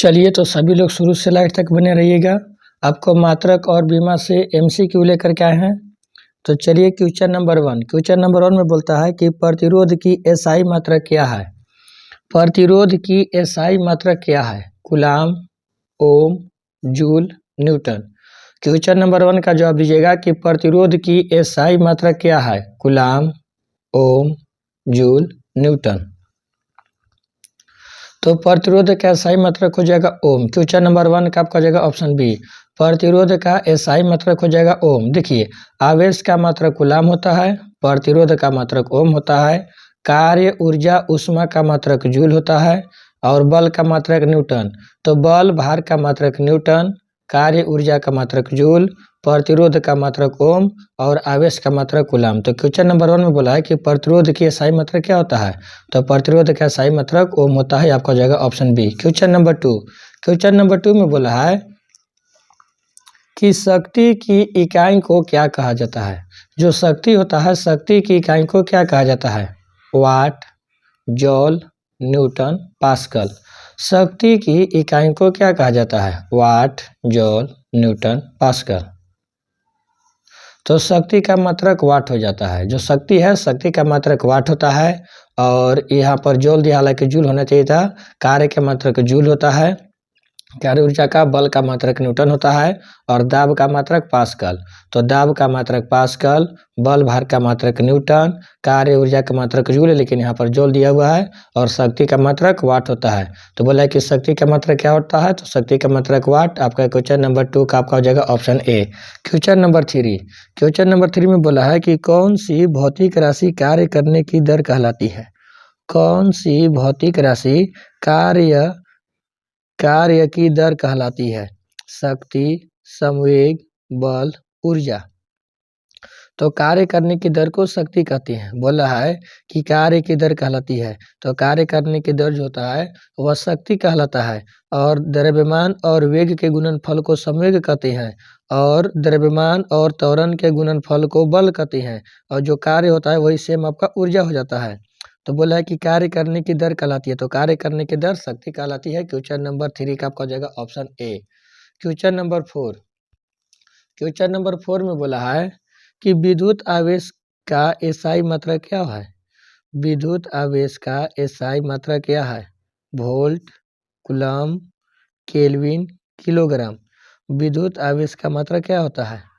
चलिए तो सभी लोग शुरू से लास्ट तक बने रहिएगा। आपको मात्रक और बीमा से एमसीक्यू लेकर के आए हैं। तो चलिए क्वेश्चन नंबर 1। क्वेश्चन नंबर 1 में बोलता है कि प्रतिरोध की एसआई मात्रक क्या है। प्रतिरोध की एसआई मात्रक क्या है? कूलाम, ओम, जूल, न्यूटन। क्वेश्चन नंबर 1 का जवाब दीजिएगा कि प्रतिरोध की एसआई मात्रक क्या है। कूलाम, ओम, जूल, न्यूटन। तो प्रतिरोध का एसआई मात्रक हो जाएगा ओम। क्वेश्चन नंबर 1 का आपका हो जाएगा ऑप्शन बी। प्रतिरोध का एसआई मात्रक हो जाएगा ओम। देखिए, आवेश का मात्रक कूलाम होता है, प्रतिरोध का मात्रक ओम होता है, कार्य ऊर्जा उष्मा का मात्रक जूल होता है और बल का मात्रक न्यूटन। तो बल भार का मात्रक न्यूटन, कार्य ऊर्जा का मात्रक जूल, प्रतिरोध का मात्रक ओम और आवेश का मात्रक कूलाम। तो क्वेश्चन नंबर 1 में बोला है कि प्रतिरोध की एसआई मात्रक क्या होता है। तो प्रतिरोध का एसआई मात्रक ओम होता है। आपका हो जाएगा option B. Question number 2। Question number 2 में बोला है कि शक्ति की इकाई को क्या कहा जाता है। जो शक्ति होता है, शक्ति की इकाई को क्या कहा जाता है। वाट, जॉल, न्यूटन, पास्कल। शक्ति की इकाई को क्या कहा जाता है। वाट, जॉल, न्यूटन, पास्कल। तो शक्ति का मात्रक वाट हो जाता है। जो शक्ति है, शक्ति का मात्रक वाट होता है और यहाँ पर जूल दिया, हालांकि जूल होना चाहिए था। कार्य के मात्रक जूल होता है, कार्य ऊर्जा का, बल का मात्रक न्यूटन होता है और दाब का मात्रक पास्कल। तो दाब का मात्रक पास्कल, बल भार का मात्रक न्यूटन, कार्य ऊर्जा का मात्रक जूल है, लेकिन यहाँ पर जूल दिया हुआ है और शक्ति का मात्रक वाट होता है। तो बोला है कि शक्ति का मात्रक क्या होता है। तो शक्ति का मात्रक वाट। आपका क्वेश्चन नंबर 2 का आपका हो जाएगा ऑप्शन ए। Question number 3। क्वेश्चन नंबर 3 में बोला है कि कौन सी भौतिक राशि कार्य करने की दर कहलाती है। कौन सी भौतिक राशि कार्य की दर कहलाती है। शक्ति, संवेग, बल, ऊर्जा। तो कार्य करने की दर को शक्ति कहती हैं। बोला है कि कार्य की दर कहलाती है। तो कार्य करने की दर जो होता है वह शक्ति कहलाता है और द्रव्यमान और वेग के गुणनफल को संवेग कहते हैं और द्रव्यमान और त्वरण के गुणनफल को बल कहते हैं और जो कार्य होता है वही सेम आपका ऊर्जा हो जाता है। तो बोला है कि कार्य करने की दर कहलाती है। तो कार्य करने की दर शक्ति कहलाती है। क्वेश्चन नंबर 3 का आपका हो जाएगा ऑप्शन ए। Question number 4। क्वेश्चन नंबर 4 में बोला है कि विद्युत आवेश का एसआई मात्रा क्या है। विद्युत आवेश का एसआई मात्रा क्या है। Volt, coulomb, kelvin, kilogram. विद्युत आवेश का मात्रा क्या होता है।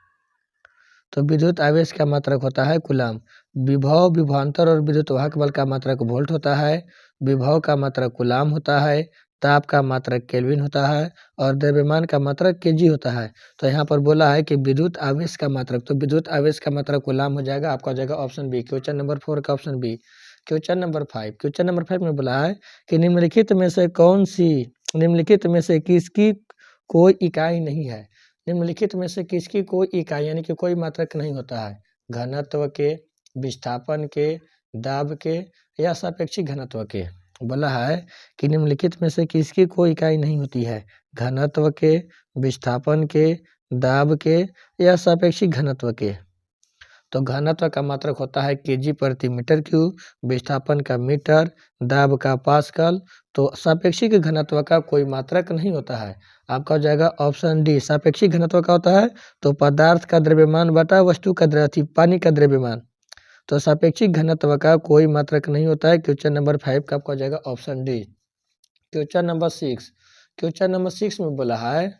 तो विद्युत आवेश का मात्रक होता है कूलम। विभव, विभवांतर और विद्युत वाहक बल का मात्रक वोल्ट होता है। विभव का मात्रक कूलम होता है। ताप का मात्रक केल्विन होता है और द्रव्यमान का मात्रक केजी होता है। तो यहाँ पर बोला है कि विद्युत आवेश का मात्रक, तो विद्युत आवेश का मात्रक कूलम हो जाएगा। आपका हो जाएगा ऑप्शन बी। क्वेश्चन नंबर 4 का option B. Question number 5। Question number 5 में बोला है कि निम्नलिखित में से किसकी कोई इकाई नहीं है। निम्नलिखित में से किसकी कोई इकाई यानी कि कोई मात्रक नहीं होता है। घनत्व के, विस्थापन के, दाब के या सापेक्षिक घनत्व के। बोला है कि निम्नलिखित में से किसकी कोई इकाई नहीं होती है। घनत्व के, विस्थापन के, दाब के या सापेक्षिक घनत्व के। तो घनत्व का मात्रक होता है केजी प्रति मीटर क्यूब, विस्थापन का मीटर, दाब का पास्कल। तो सापेक्षिक घनत्व का कोई मात्रक नहीं होता है। आपका हो जाएगा ऑप्शन डी। सापेक्षिक घनत्व का होता है तो पदार्थ का द्रव्यमान बटा वस्तु का पानी का द्रव्यमान। तो सापेक्षिक घनत्व का कोई मात्रक नहीं होता है। क्वेश्चन नंबर 5 का आपका हो जाएगा option D. Question number 6। Question number 6 में बोला है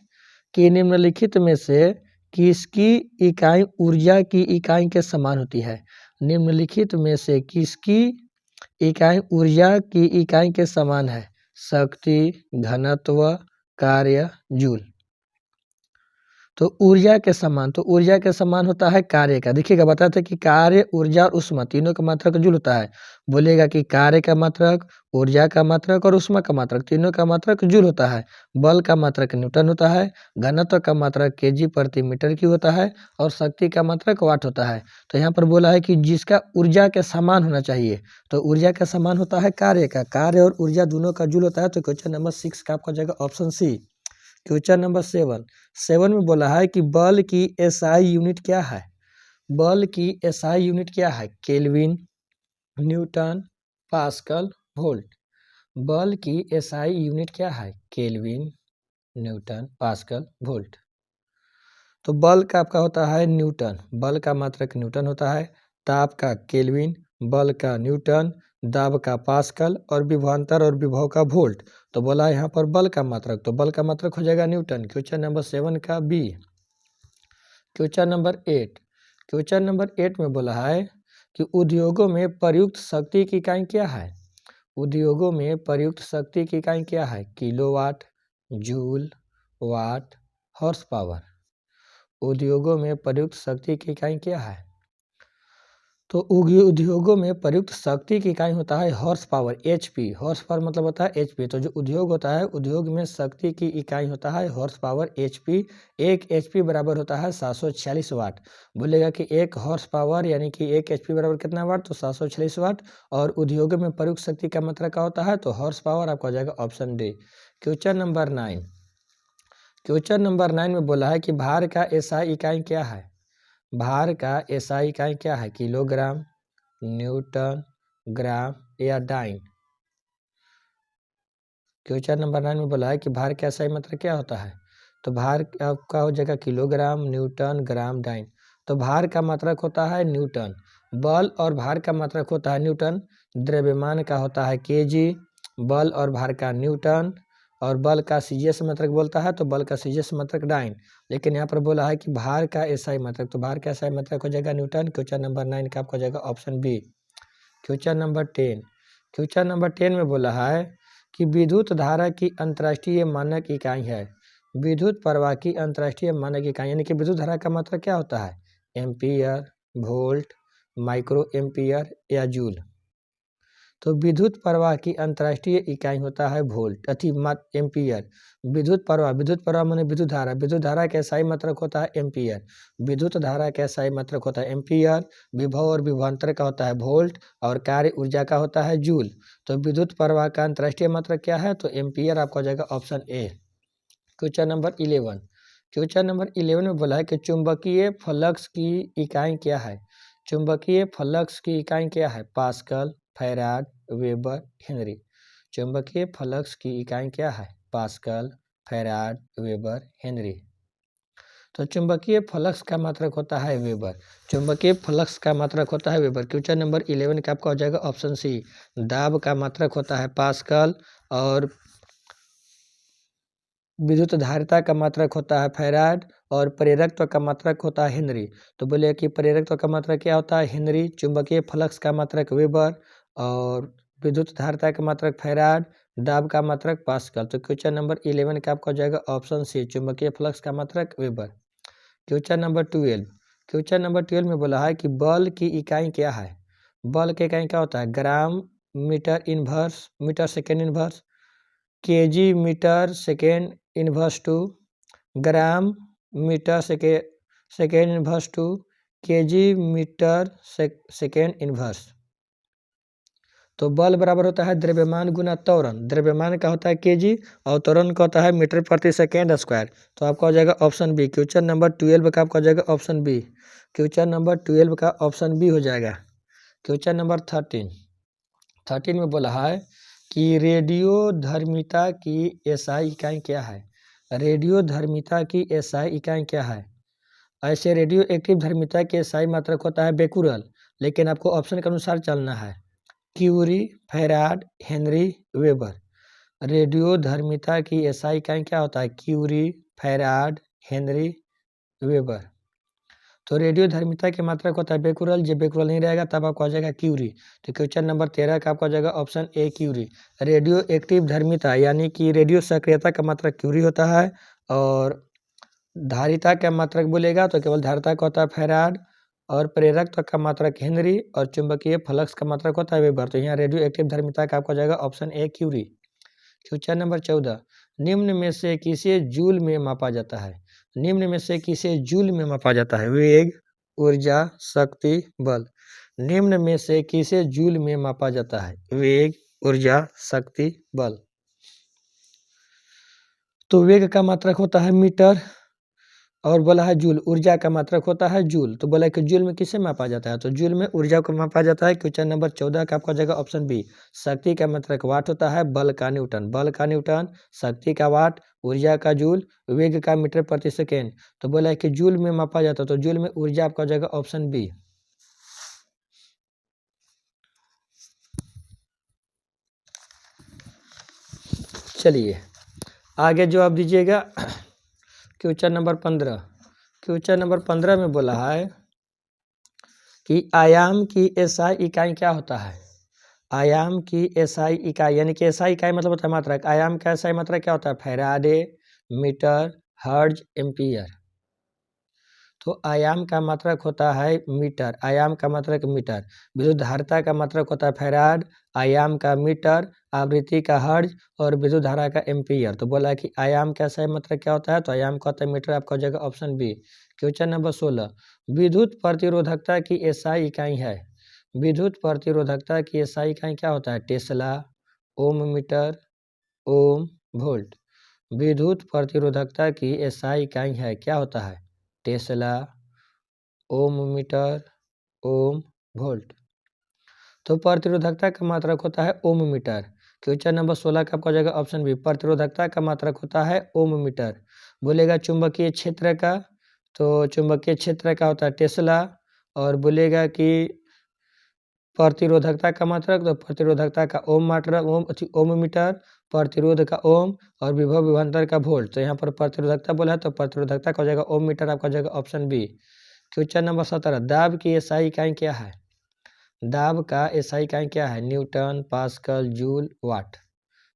कि निम्नलिखित में से किसकी इकाई ऊर्जा की इकाई के समान होती है। निम्नलिखित में से किसकी इकाई ऊर्जा की इकाई के समान है। शक्ति, घनत्व, कार्य, जूल। तो ऊर्जा के समान, तो ऊर्जा के समान होता है कार्य का। देखिएगा, बताते हैं कि कार्य, ऊर्जा और उष्मा तीनों का मात्रक जूल होता है। बोलेगा कि कार्य का मात्रक, ऊर्जा का मात्रक और उष्मा का मात्रक तीनों का मात्रक जूल होता है। बल का मात्रक न्यूटन होता है। घनत्व का मात्रक केजी प्रति मीटर क्यूब होता है और शक्ति का मात्रक वाट होता है। तो यहाँ पर बोला है कि जिसका ऊर्जा के समान होना चाहिए। तो ऊर्जा का समान होता है कार्य का। कार्य और ऊर्जा दोनों का जूल होता है। तो क्वेश्चन नंबर 6 का आपका जाएगा ऑप्शन सी। क्वेश्चन नंबर 7 में बोला है कि बल की एसआई यूनिट क्या है। बल की एसआई यूनिट क्या है। Kelvin, Newton, pascal, volt. बल की एसआई यूनिट क्या है? Kelvin, Newton, pascal, volt. तो बल का आपका होता है न्यूटन, बल का मात्रक न्यूटन होता है, ताप का केल्विन, बल का न्यूटन, दाब का पास्कल और विभवांतर और विभव का वोल्ट। तो बोला यहाँ पर बल का मात्रक, तो बल का मात्रक हो जाएगा न्यूटन। क्वेश्चन नंबर 7 का B. Question number 8, question number 8 में बोला है कि उद्योगों में प्रयुक्त शक्ति की इकाई क्या है? उद्योगों में प्रयुक्त शक्ति की इकाई क्या है? किलोवाट, जूल, वाट, हॉर्स पावर। उद्योगों में प्रयुक्त शक्ति की इकाई क्या है? तो उद्योगों में प्रयुक्त शक्ति की इकाई होता है horse power, HP. Horse power मतलब होता है एचपी। तो जो उद्योग होता है, उद्योग में शक्ति की इकाई होता है हॉर्स पावर, एचपी। एक एचपी बराबर होता है 746 वाट। बोलेगा कि एक हॉर्स पावर यानी कि एक एचपी बराबर कितना वाट? तो 746 वाट। और उद्योगों में प्रयुक्त शक्ति का मात्रा क्या होता है? तो हॉर्स पावर। आपका हो जाएगा option D. Question number 9, question number 9 में बोला है कि भार का एसआई इकाई क्या है? भार का एसआई इकाई क्या है? किलोग्राम, न्यूटन, ग्राम या डाइन। क्वेश्चन नंबर 9 में बोला है कि भार का एसआई मात्रक क्या होता है? तो भार आपका हो जाएगा किलोग्राम, न्यूटन, ग्राम, डाइन। तो भार का मात्रक होता है न्यूटन, बल और भार का मात्रक होता है न्यूटन, द्रव्यमान का होता है केजी, बल और भार का न्यूटन, और बल का सीजीएस मात्रक बोलता है तो बल का सीजीएस मात्रक डाइन। लेकिन यहाँ पर बोला है कि भार का एसआई मात्रक, तो भार का एसआई मात्रक हो जाएगा न्यूटन। क्वेश्चन नंबर 9 का आपका हो जाएगा option B. Question number 10, question number 10 में बोला है कि विद्युत धारा की अंतर्राष्ट्रीय मानक इकाई है। विद्युत प्रवाह की अंतर्राष्ट्रीय मानक इकाई यानी कि विद्युत धारा का मात्रक क्या होता है? एम्पियर, वोल्ट, माइक्रो एम्पियर या जूल। तो विद्युत प्रवाह की अंतर्राष्ट्रीय इकाई होता है वोल्ट एम्पियर। विद्युत प्रवाह माने विद्युत धारा, विद्युत धारा का एसआई मात्रक होता है एम्पियर। विद्युत धारा का एसआई मात्रक होता है एम्पियर। विभव और विभवांतर का होता है वोल्ट और कार्य ऊर्जा का होता है जूल। तो विद्युत प्रवाह का अंतर्राष्ट्रीय मात्रक क्या है? तो एम्पियर। आपका हो जाएगा ऑप्शन ए। क्वेश्चन नंबर 11, क्वेश्चन नंबर 11 में बोला है कि चुंबकीय फ्लक्स की इकाई क्या है? चुंबकीय फ्लक्स की इकाई क्या है? Pascal, farad, weber, Henry. चुंबकीय फ्लक्स की इकाई क्या है? Pascal, farad, weber, Henry. तो चुंबकीय फ्लक्स का मात्रक होता है वेबर। चुंबकीय फ्लक्स का मात्रक होता है वेबर। क्वेश्चन नंबर 11 का आपका हो जाएगा ऑप्शन सी। दाब का मात्रक होता है पास्कल और विद्युत धारिता का मात्रक होता है फैराड और प्रेरकत्व का मात्रक होता है हेनरी। तो बोले कि प्रेरकत्व का मात्रक क्या होता है? हेनरी। चुंबकीय फ्लक्स का मात्रक वेबर और विद्युत धारिता का मात्रक फैराड, दाब का मात्रक पास्कल। तो क्वेश्चन नंबर 11 का आपका हो जाएगा ऑप्शन सी, चुंबकीय फ्लक्स का मात्रक weber. Question number 12, question number 12 में बोला है कि बल की इकाई क्या है? बल की इकाई क्या होता है? Gram, meter inverse, metre second inverse, KG meter second inverse two, gram meter second inverse two, KG meter second inverse. तो बल बराबर होता है द्रव्यमान गुना त्वरण। द्रव्यमान का होता है केजी और त्वरण का होता है मीटर प्रति सेकेंड स्क्वायर। तो आपका हो जाएगा ऑप्शन बी। क्वेश्चन नंबर 12 का आपका हो जाएगा ऑप्शन बी। क्वेश्चन नंबर 12 का ऑप्शन बी हो जाएगा। क्वेश्चन नंबर 13 में बोला है कि रेडियो धर्मिता की एसआई इकाई क्या है? रेडियो धर्मिता की एसआई इकाई क्या है? ऐसे रेडियो एक्टिव धर्मिता के एसआई मात्रक होता है बेकुरल, लेकिन आपको ऑप्शन के अनुसार चलना है। Curie, farad, henry, weber. Radio धर्मिता की एसआई इकाई क्या होता है? Curie, farad, henry, weber. तो रेडियो धर्मिता की मात्रक होता है बेकुरल। जब बेकुरल नहीं रहेगा तब आपको आ जाएगा क्यूरी। तो क्वेश्चन नंबर 13 का आपको आ जाएगा option A curie. Radioactive धर्मिता यानी कि रेडियो सक्रियता का मात्रक क्यूरी होता है और धारिता का मात्रक बोलेगा तो केवल धारिता का होता है फैराड और प्रेरकत्व का मात्रक हेनरी और चुंबकीय फ्लक्स का मात्रक होता है वेबर। तो यहाँ रेडियो एक्टिव धर्मिता का आपको आ जाएगा option A curie. Question number 14, निम्न में से किसे जूल में मापा जाता है? निम्न में से किसे जूल में मापा जाता है? वेग, ऊर्जा, शक्ति, बल। निम्न में से किसे जूल में मापा जाता है? वेग, ऊर्जा, शक्ति, बल। तो वेग का मात्रक होता है मीटर और बोला है जूल, ऊर्जा का मात्रक होता है जूल। तो बोला कि जूल में किसे मापा जाता है, तो जूल में ऊर्जा को मापा जाता है। क्वेश्चन नंबर 14 का आपका जगह ऑप्शन बी। शक्ति का मात्रक वाट होता है, बल का न्यूटन। बल का न्यूटन, शक्ति का वाट, ऊर्जा का जूल, वेग का मीटर प्रति सेकेंड। तो बोला है कि जूल में मापा जाता है, तो जूल में ऊर्जा आपका जगह ऑप्शन बी। चलिए आगे जवाब दीजिएगा। Question number 15। क्वेश्चन नंबर 15 में बोला है कि आयाम की एसआई इकाई क्या होता है। आयाम की एसआई इकाई, यानी कि एसआई इकाई मतलब होता है मात्रक। आयाम का एसआई मात्रक क्या होता है, फैराडे, मीटर, हर्ज, एम्पियर। तो आयाम का मात्रक होता है मीटर, आयाम का मात्रक मीटर। विद्युत धारिता का मात्रक होता है फैराड, आयाम का मीटर, आवृत्ति का हर्ज और विद्युत धारा का एम्पियर। तो बोला कि आयाम का सही मात्रक क्या होता है, तो आयाम का होता है मीटर। आपका हो जाएगा ऑप्शन बी। Question number 16। विद्युत प्रतिरोधकता की एसआई इकाई है। विद्युत प्रतिरोधकता की एसआई इकाई क्या होता है, टेस्ला, ओम मीटर, ओम, वोल्ट। विद्युत प्रतिरोधकता की एसआई इकाई है, क्या होता है, टेस्ला, ओम मीटर, ओम, वोल्ट। तो प्रतिरोधकता का मात्रक होता है ओम मीटर। क्वेश्चन नंबर 16 का आपका हो जाएगा ऑप्शन बी। प्रतिरोधकता का मात्रक होता है ओम मीटर। बोलेगा चुंबकीय क्षेत्र का, तो चुंबकीय क्षेत्र का होता है टेस्ला। और बोलेगा कि प्रतिरोधकता का मात्रक, तो प्रतिरोधकता का ओम मात्रक, ओम मीटर, प्रतिरोध का ओम और विभव विभवांतर का वोल्ट। तो यहाँ पर प्रतिरोधकता बोला है, तो प्रतिरोधकता का हो जाएगा ओम मीटर। आपका हो जाएगा ऑप्शन बी। Question number 17। दाब की एसआई इकाई क्या है। दाब का एसआई इकाई क्या है, न्यूटन, पास्कल, जूल, वाट।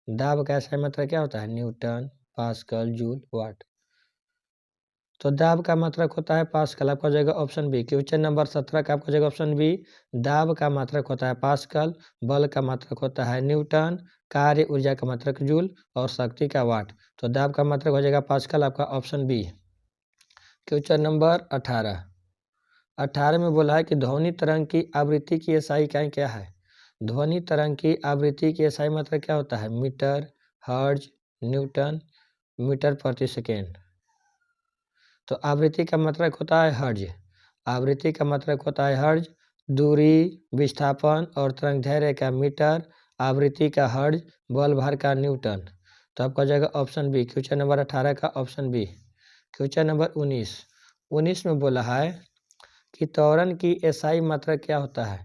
दाब का एसआई मात्रक क्या होता है, न्यूटन, पास्कल, जूल, वाट। तो दाब का मात्रक होता है पास्कल। आपका हो जाएगा ऑप्शन बी। क्वेश्चन नंबर 17 का आपका हो जाएगा ऑप्शन बी। दाब का मात्रक होता है पास्कल, बल का मात्रक होता है न्यूटन, कार्य ऊर्जा का मात्रक जूल और शक्ति का वाट। तो दाब का मात्रक हो जाएगा पास्कल। आपका ऑप्शन बी। Question number 18। 18 में बोला है कि ध्वनि तरंग की आवृत्ति की एसआई इकाई क्या है। ध्वनि तरंग की आवृत्ति की एसआई मात्रक क्या होता है, मीटर, हर्ज, न्यूटन, मीटर प्रति सेकेंड। तो आवृत्ति का मात्रक होता है हर्ज। आवृत्ति का मात्रक होता है हर्ज। दूरी, विस्थापन और तरंग दैर्ध्य का मीटर, आवृत्ति का हर्ज, बल भार का न्यूटन। तो आपका हो जाएगा ऑप्शन बी। क्वेश्चन नंबर 18 का ऑप्शन बी। Question number 19। 19 में बोला है कि त्वरण की एसआई मात्रक क्या होता है।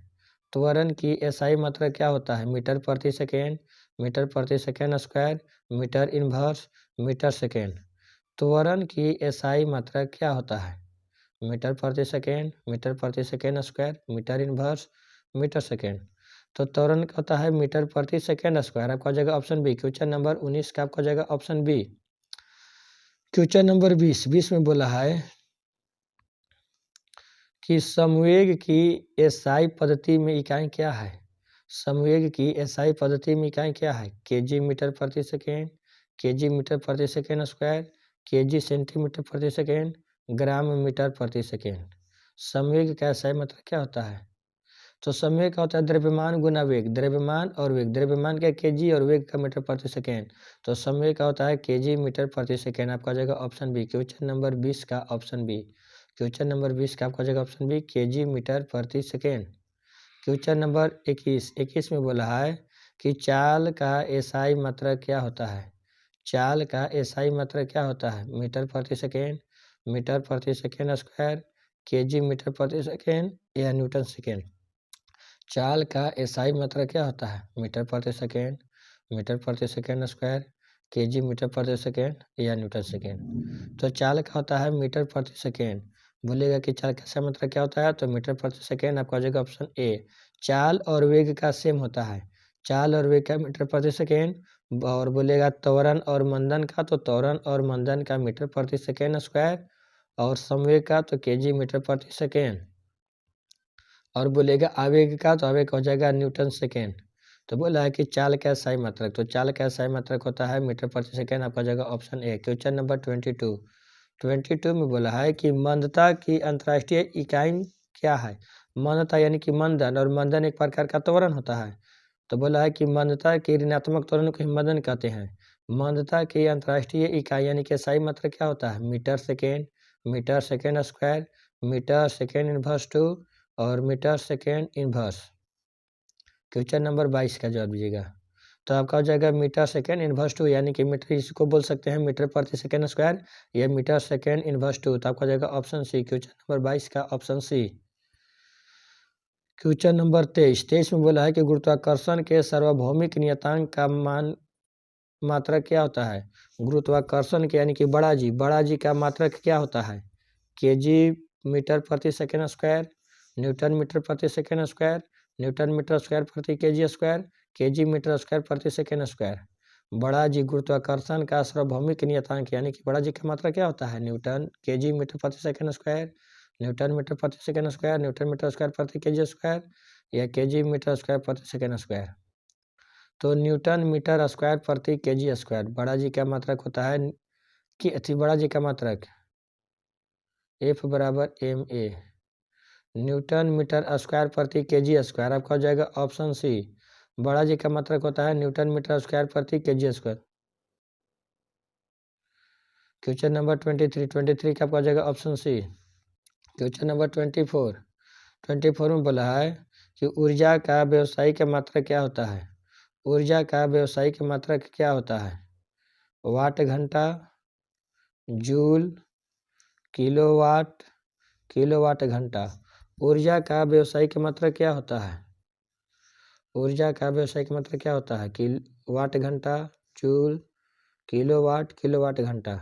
त्वरण की एसआई मात्रक क्या होता है, मीटर प्रति सेकेंड, मीटर प्रति second square, metre inverse, metre second. त्वरण की एसआई मात्रक क्या होता है, मीटर प्रति सेकेंड, मीटर प्रति second square, metre inverse, metre second. तो त्वरण का होता है मीटर प्रति सेकेंड स्क्वायर। आपका हो जाएगा ऑप्शन बी। क्वेश्चन नंबर 19 का आपका हो जाएगा ऑप्शन बी। Question number 20। 20 में बोला है कि संवेग की एसआई पद्धति में इकाई क्या है। संवेग की एसआई पद्धति में इकाई क्या है, केजी मीटर प्रति सेकेंड, केजी मीटर प्रति सेकेंड स्क्वायर, केजी सेंटीमीटर प्रति सेकेंड, ग्राम मीटर प्रति सेकेंड। संवेग का एसआई मतलब क्या होता है, तो संवेग का होता है द्रव्यमान गुना वेग। द्रव्यमान और वेग, द्रव्यमान का केजी और वेग का मीटर प्रति सेकेंड। तो संवेग का होता है केजी मीटर प्रति सेकेंड। आपका हो जाएगा ऑप्शन बी। क्वेश्चन नंबर 20 का ऑप्शन बी। क्वेश्चन नंबर 20 का आपका हो जाएगा ऑप्शन बी, केजी मीटर प्रति सेकेंड। Question number 21। 21 में बोला है कि चाल का एसआई मात्रक क्या होता है। चाल का एसआई मात्रक क्या होता है, मीटर प्रति सेकेंड, मीटर प्रति सेकेंड स्क्वायर, केजी मीटर प्रति सेकेंड या न्यूटन सेकेंड। चाल का एसआई मात्रक क्या होता है, मीटर प्रति सेकेंड, मीटर प्रति सेकेंड स्क्वायर, केजी मीटर प्रति सेकेंड या न्यूटन सेकेंड। तो चाल का होता है मीटर प्रति सेकेंड। बोलेगा कि चाल का एसआई मात्रक क्या होता है, तो मीटर प्रति सेकेंड। आपका हो जाएगा ऑप्शन ए। चाल और वेग का सेम होता है, चाल और वेग का मीटर प्रति सेकेंड। और बोलेगा त्वरण और मंदन का, तो त्वरण और मंदन का मीटर प्रति सेकेंड स्क्वायर। और संवेग का तो केजी मीटर प्रति सेकेंड। और बोलेगा आवेग का, तो आवेग हो जाएगा न्यूटन सेकेंड। तो बोला है कि चाल का एसआई मात्रक, तो चाल का एसआई मात्रक होता है मीटर प्रति सेकेंड। आपका हो जाएगा ऑप्शन ए। Question number 22। 22 में बोला है कि मंदता की अंतर्राष्ट्रीय इकाई क्या है। मंदता यानी कि मंदन, और मंदन एक प्रकार का त्वरण होता है। तो बोला है कि मंदता के ऋणात्मक त्वरण को ही मंदन कहते हैं। मंदता की अंतर्राष्ट्रीय इकाई यानी कि एसआई मात्रक क्या होता है, metre second, metre second square, metre second inverse 2 और metre second inverse. Question number 22 का जवाब दीजिएगा। तो आपका हो जाएगा मीटर सेकेंड इनवर्स 2, यानी कि मीटर इसको बोल सकते हैं मीटर प्रति सेकेंड स्क्वायर, या मीटर सेकेंड इनवर्स 2। तो आपका हो जाएगा ऑप्शन सी, क्वेश्चन नंबर 22 का ऑप्शन सी। क्वेश्चन नंबर 23 में बोला है कि गुरुत्वाकर्षण के सार्वभौमिक नियतांक का मात्रक क्या होता है। गुरुत्वाकर्षण के यानी कि बड़ा जी का मात्रक क्या होता है। केजी मीटर प्रति सेकेंड स्क्वायर, न्यूटन मीटर प्रति second square, newton metre square प्रति KG square, KG metre square प्रति सेकेंड स्क्वायर। बड़ा जी गुरुत्वाकर्षण का सार्वभौमिक नियतांक यानी कि बड़ा जी का मात्रा क्या होता है। न्यूटन केजी मीटर प्रति सेकेंड स्क्वायर, न्यूटन मीटर प्रति second square, newton metre square प्रति केजी स्क्वायर, या केजी मीटर स्क्वायर प्रति सेकेंड स्क्वायर। तो न्यूटन मीटर स्क्वायर प्रति केजी स्क्वायर बड़ा जी का मात्रक होता है कि बड़ा जी का मात्रक F बराबर ma। न्यूटन मीटर स्क्वायर प्रति केजी स्क्वायर आपका हो जाएगा ऑप्शन सी। बड़ा जी का मात्रक होता है न्यूटन मीटर स्क्वायर प्रति केजी स्क्वायर। क्वेश्चन नंबर 23 का आपका हो जाएगा ऑप्शन सी। क्वेश्चन नंबर 24 में बोला है कि ऊर्जा का व्यवसायिक मात्रक क्या होता है। ऊर्जा का व्यवसायिक मात्रक क्या होता है। वाट घंटा, जूल, किलोवाट, किलोवाट घंटा। ऊर्जा का व्यवसायिक मात्रक क्या होता है। ऊर्जा का व्यवसायिक मात्रक क्या होता है। वाट घंटा, जूल, किलोवाट, किलोवाट घंटा।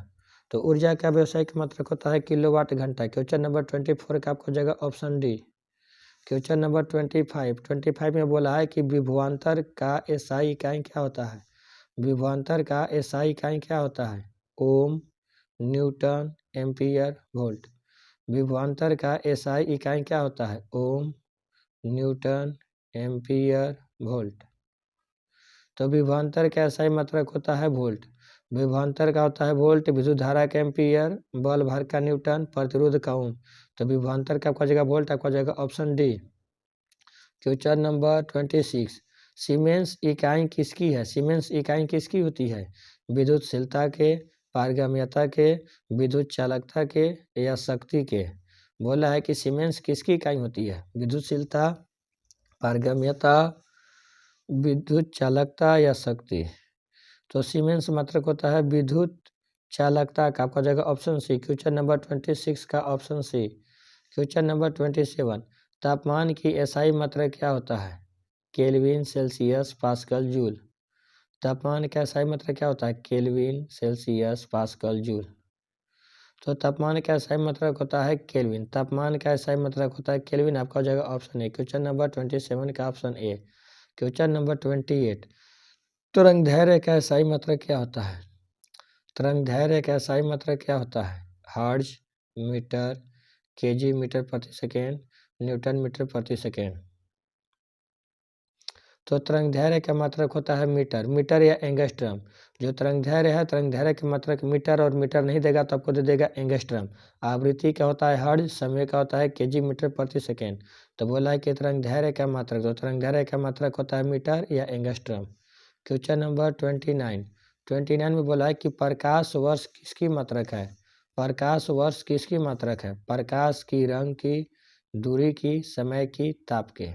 तो ऊर्जा का व्यवसायिक मात्रक होता है किलोवाट घंटा। क्वेश्चन नंबर 24 का आपको हो जाएगा ऑप्शन डी। क्वेश्चन नंबर 25 में बोला है कि विभवांतर का एसआई इकाई क्या होता है। विभवांतर का एसआई इकाई क्या होता है। ओम, न्यूटन, एम्पियर, वोल्ट। विभवांतर का एसआई इकाई क्या होता है। ओम, न्यूटन, एम्पियर, वोल्ट। तो विभवांतर का एसआई मात्रक होता है वोल्ट। विभवांतर का होता है वोल्ट, विद्युत धारा का एम्पियर, बल भर का न्यूटन, प्रतिरोध का ओम। तो विभवांतर का आपका जगह वोल्ट, आपका जगह option D. Question number 26, siemens इकाई किसकी है। सीमेंस इकाई किसकी होती है। विद्युतशीलता के, पारगम्यता के, विद्युत चालकता के, या शक्ति के। बोला है कि सीमेंस किसकी इकाई होती है। विद्युतशीलता, पारगम्यता, विद्युत चालकता, या शक्ति। तो सीमेंस मात्रक होता है विद्युत चालकता का। आपका जगह ऑप्शन सी। क्वेश्चन नंबर 26 का ऑप्शन सी। क्वेश्चन नंबर 27, तापमान की एसआई मात्रक क्या होता है। Kelvin, Celsius, pascal, joule. तापमान का एसआई मात्रक क्या होता है। Kelvin, Celsius, pascal, joule. तो तापमान का एसआई मात्रक होता है केल्विन। तापमान का एसआई मात्रक होता है केल्विन। आपका हो जाएगा ऑप्शन ए। क्वेश्चन नंबर 27 का ऑप्शन ए। क्वेश्चन नंबर 28, तरंगदैर्घ्य का एसआई मात्रक क्या होता है। तरंगदैर्घ्य का एसआई मात्रक क्या होता है। हर्ट्ज, मीटर, केजी मीटर प्रति सेकेंड, न्यूटन मीटर प्रति सेकेंड। तो तरंगदैर्घ्य का मात्रक होता है मीटर, मीटर या एंगस्ट्रम। जो तरंगदैर्घ्य है, तरंगदैर्घ्य का मात्रक मीटर, और मीटर नहीं देगा तो आपको दे देगा एंगस्ट्रम। आवृत्ति का होता है हर्ट्ज, समय का होता है केजी मीटर प्रति सेकेंड। तो बोला है कि तरंगदैर्घ्य का मात्रक, तो तरंगदैर्घ्य का मात्रक होता है मीटर या एंगस्ट्रम। क्वेश्चन नंबर 29 में बोला है कि प्रकाश वर्ष किसकी मात्रक है। प्रकाश वर्ष किसकी मात्रक है। प्रकाश की, रंग की, दूरी की, समय की, ताप के।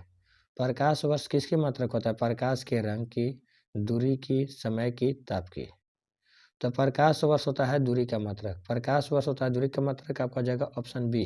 प्रकाश वर्ष किसकी मात्रक होता है। प्रकाश के, रंग की, दूरी की, समय की, ताप की। तो प्रकाश वर्ष होता है दूरी का मात्रक। प्रकाश वर्ष होता है दूरी का मात्रक। आपका जाएगा ऑप्शन बी।